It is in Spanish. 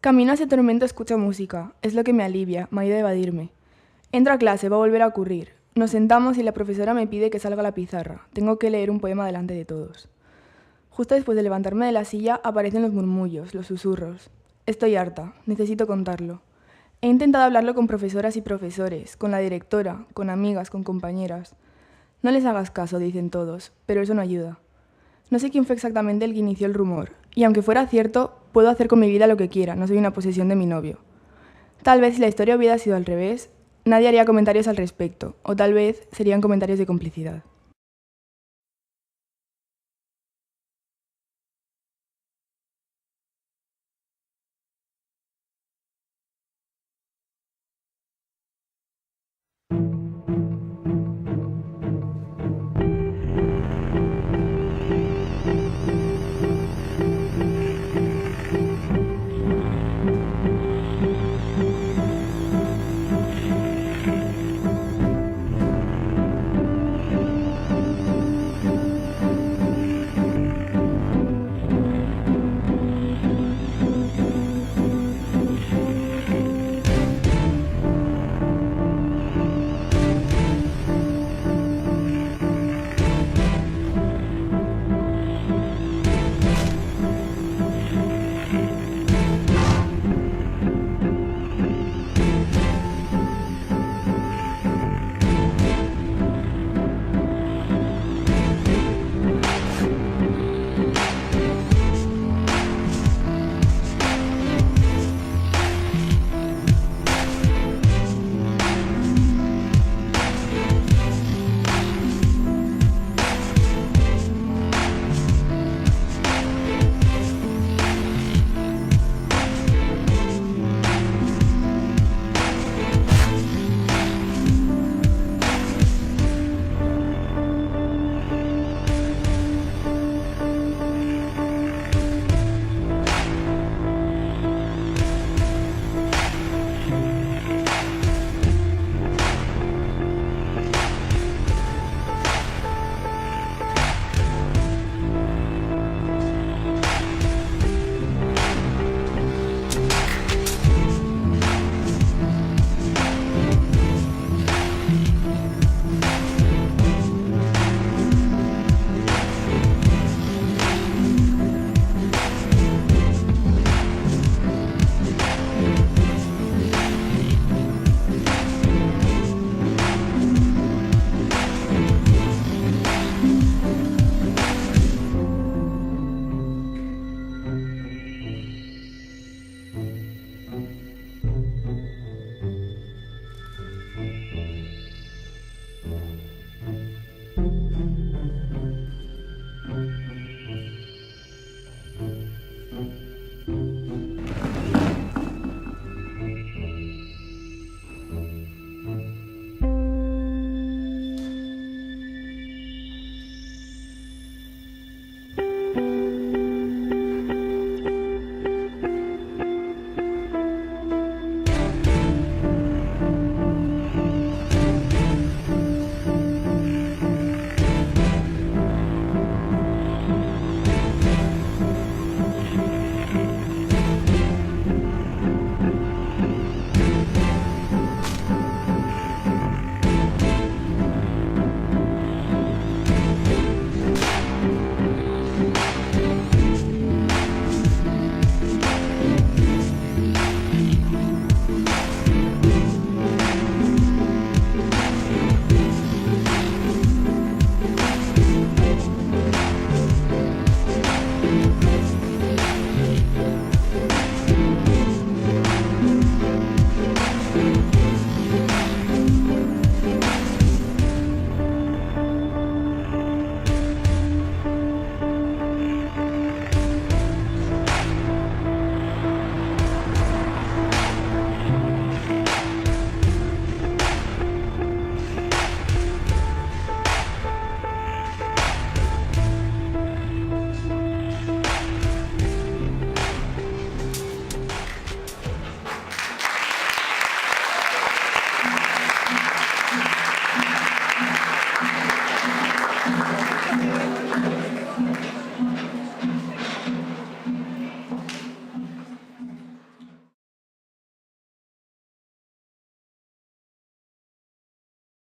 Camino hacia tormento, escucho música. Es lo que me alivia, me ayuda a evadirme. Entro a clase, va a volver a ocurrir. Nos sentamos y la profesora me pide que salga a la pizarra. Tengo que leer un poema delante de todos. Justo después de levantarme de la silla aparecen los murmullos, los susurros. Estoy harta, necesito contarlo. He intentado hablarlo con profesoras y profesores, con la directora, con amigas, con compañeras. No les hagas caso, dicen todos, pero eso no ayuda. No sé quién fue exactamente el que inició el rumor, y aunque fuera cierto, puedo hacer con mi vida lo que quiera, no soy una posesión de mi novio. Tal vez si la historia hubiera sido al revés, nadie haría comentarios al respecto, o tal vez serían comentarios de complicidad.